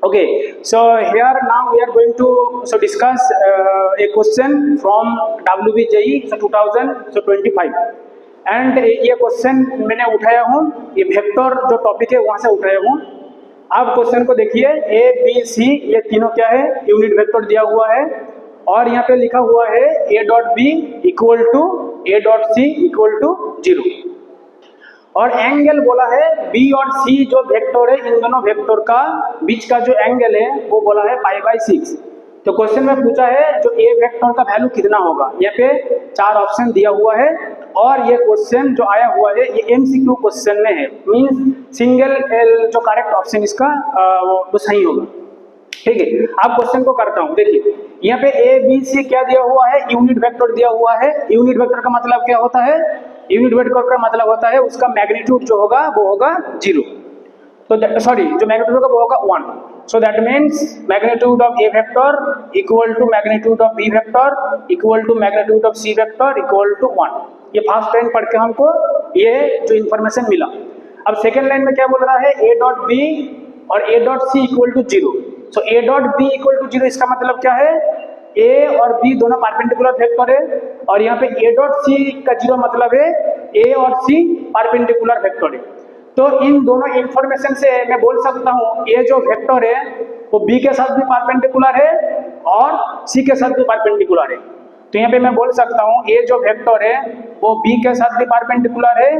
Okay, so here now we are going to discuss a question from WBJE 2025 and ये question मैंने उठाया हूँ, ये वेक्टर जो टॉपिक है वहाँ से उठाया हूँ। अब क्वेश्चन को देखिए, ए बी सी ये तीनों क्या है, यूनिट वेक्टर दिया हुआ है और यहाँ पे लिखा हुआ है A dot B equal to A dot C equal to 0 और एंगल बोला है बी और सी जो वेक्टर है इन दोनों वेक्टर का बीच का जो एंगल है वो बोला है π/6। तो क्वेश्चन में पूछा है जो ए वेक्टर का वैल्यू कितना होगा, यहाँ पे 4 ऑप्शन दिया हुआ है और ये क्वेश्चन जो आया हुआ है ये MCQ क्वेश्चन में है, मींस सिंगल एल जो करेक्ट ऑप्शन इसका वो सही होगा। ठीक है, अब क्वेश्चन को करता हूँ। देखिए यहाँ पे ए बी सी क्या दिया हुआ है, यूनिट वेक्टर दिया हुआ है। यूनिट वेक्टर का मतलब क्या होता है, यूनिट वेक्टर का मतलब होता है उसका मैग्नीट्यूड जो होगा वो होगा 0, तो सॉरी जो मैग्नीट्यूड होगा वो होगा 1। So that means magnitude of A vector equal to magnitude of B vector equal to magnitude of C vector equal to 1। ये फर्स्ट लाइन पढ़ के हमको ये जो इन्फॉर्मेशन मिला। अब सेकेंड लाइन में क्या बोल रहा है, ए डॉट बी और A dot C equal to 0। So A dot B equal to 0 इसका मतलब क्या है, ए और बी दोनों परपेंडिकुलर वेक्टर है और यहाँ पे ए डॉट सी का 0 मतलब है ए और सी परपेंडिकुलर वेक्टर है। तो इन दोनों इंफॉर्मेशन से मैं बोल सकता हूँ ए जो वेक्टर है वो बी के साथ भी परपेंडिकुलर है और सी के साथ भी परपेंडिकुलर है। तो यहाँ पे मैं बोल सकता हूँ ए जो वेक्टर है वो बी के साथ भी परपेंडिकुलर है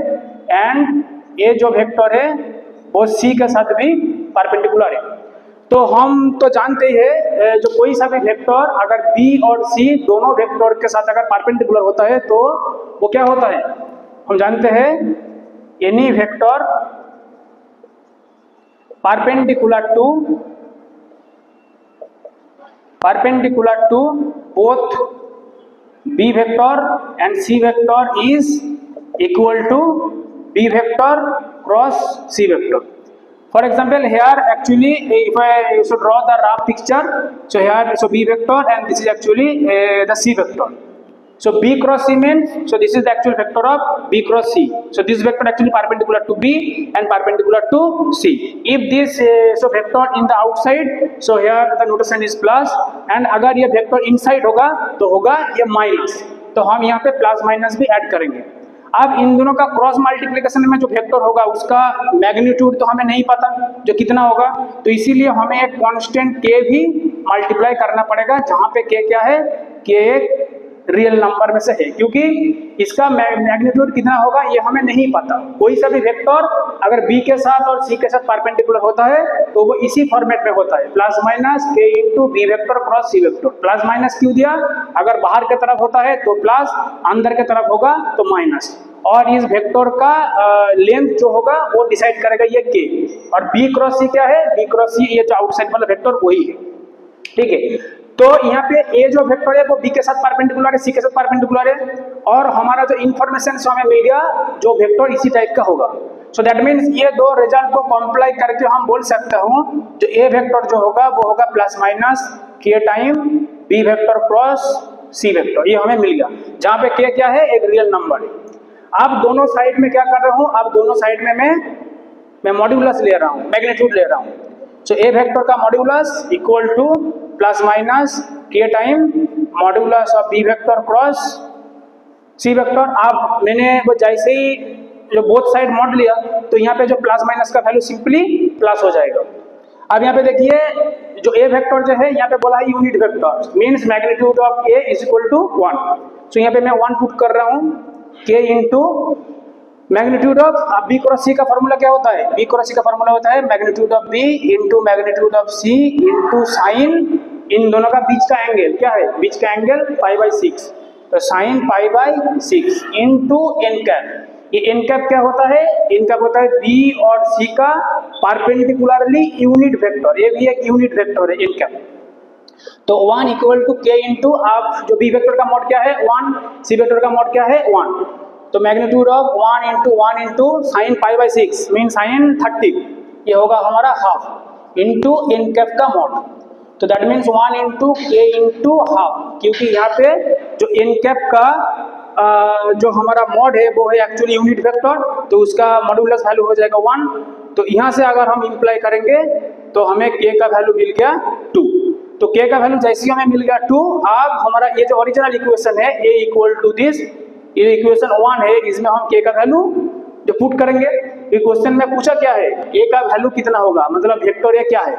एंड ए जो वेक्टर है वो सी के साथ भी परपेंडिकुलर है। तो हम तो जानते हैं जो कोई सा भी वेक्टर अगर बी और सी दोनों वेक्टर के साथ अगर परपेंडिकुलर होता है तो वो क्या होता है, हम जानते हैं any vector perpendicular to both B vector and C vector is equal to B vector cross C vector. For example, here actually if I should draw the rough picture, so here so B vector and this is actually the C vector. So B cross C means, so this is the actual vector of B cross C. So this vector actually perpendicular to B and perpendicular to C. If this so vector in the outside, so here the notation is plus and अगर ये vector inside होगा तो होगा ये minus, तो हम यहाँ पे प्लस माइनस भी ऐड करेंगे। अब इन दोनों का क्रॉस मल्टीप्लिकेशन में जो वेक्टर होगा उसका मैग्नीट्यूड तो हमें नहीं पता जो कितना होगा, तो इसीलिए हमें एक कांस्टेंट k भी मल्टीप्लाई करना पड़ेगा जहां पे k क्या है, k एक रियल नंबर में से है, क्योंकि इसका मैग्नीट्यूड कितना होगा ये हमें नहीं पता। कोई सा भी वेक्टर अगर b के साथ और c के साथ परपेंडिकुलर होता है तो वो इसी फॉर्मेट में होता है, plus minus k into B vector cross C vector. Plus minus क्यों दिया, अगर बाहर की तरफ होता है तो प्लस, अंदर की तरफ होगा तो माइनस, और इस वेक्टर का लेंथ जो होगा वो डिसाइड करेगा ये k, और b क्रॉस c क्या है, b क्रॉस c ये जो आउटसाइड वाला वेक्टर वही है। ठीक है, तो यहाँ पे ए जो वेक्टर है वो बी के साथ परपेंडिकुलर है, सी के साथ परपेंडिकुलर है और हमारा जो इन्फॉर्मेशन हमें मिल गया जो वेक्टर इसी टाइप का होगा। सो दैट मीन्स ये दो रिजल्ट को कॉम्प्लाई करके हम बोल सकते हो जो ए वेक्टर जो होगा वो होगा plus minus K time B vector cross C vector, ये हमें मिल गया जहाँ पे के क्या है, एक रियल नंबर है। अब दोनों साइड में क्या कर रहा हूँ, अब दोनों साइड में मैं मॉड्यूलस ले रहा हूँ, मैग्नीट्यूड ले रहा हूँ। सो ए वेक्टर का modulus equal to plus minus K time modulus of B vector cross C vector. अब मैंने वो जैसे ही जो बोथ साइड मॉड लिया तो यहाँ पे जो प्लस माइनस का वैल्यू सिंपली प्लस हो जाएगा। अब यहाँ पे देखिए जो ए वेक्टर जो है यहाँ पे बोला है unit vector, means magnitude of A is equal to 1। सो यहाँ पे मैं 1 पुट कर रहा हूँ, K into magnitude of B cross C का फॉर्मूला क्या होता है, बी क्रॉस सी का फॉर्मूला होता है magnitude of B into magnitude of C into sine इन दोनों का बीच का एंगल क्या है, बीच का एंगल π/6, तो साइन π/6 इंटू एन कैप। ये एन कैप क्या होता है, एन कैप होता है बी और सी का परपेंडिकुलरली यूनिट वेक्टर, ये भी एक यूनिट वेक्टर है एन कैप। तो 1 इक्वल टू के इंटू आप जो बी वेक्टर का मॉड क्या है 1, सी वेक्टर का मॉड क्या है 1, तो magnitude of 1 into sine π/6 mean sine 30, ये होगा हमारा हाफ इंटू एन कैप का मॉड, तो that means 1 into K into half, क्योंकि यहाँ पे जो एन कैप का जो हमारा मॉड है वो है एक्चुअली यूनिट वेक्टर, तो उसका मॉड्यूलस वैल्यू हो जाएगा 1, तो यहाँ से अगर हम इम्प्लाई करेंगे तो हमें k का वैल्यू मिल गया 2। तो k का वैल्यू जैसे ही हमें मिल गया 2, अब हमारा ये जो ओरिजिनल इक्वेशन है a इक्वल टू दिस, ये इक्वेशन 1 है, इसमें हम k का वैल्यू जो पुट करेंगे। ये क्वेश्चन में पूछा क्या है, a का वैल्यू कितना होगा, मतलब वेक्टर a क्या है,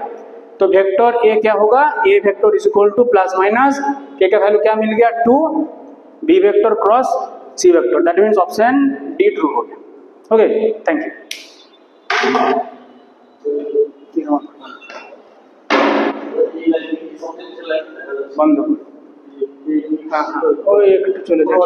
तो वेक्टर a क्या होगा, a vector is equal to plus minus k का वैल्यू क्या मिल गया 2 b vector cross c vector, that means option D true हो गया। Okay, thank you. बंद हाँ हाँ, एक चले जाए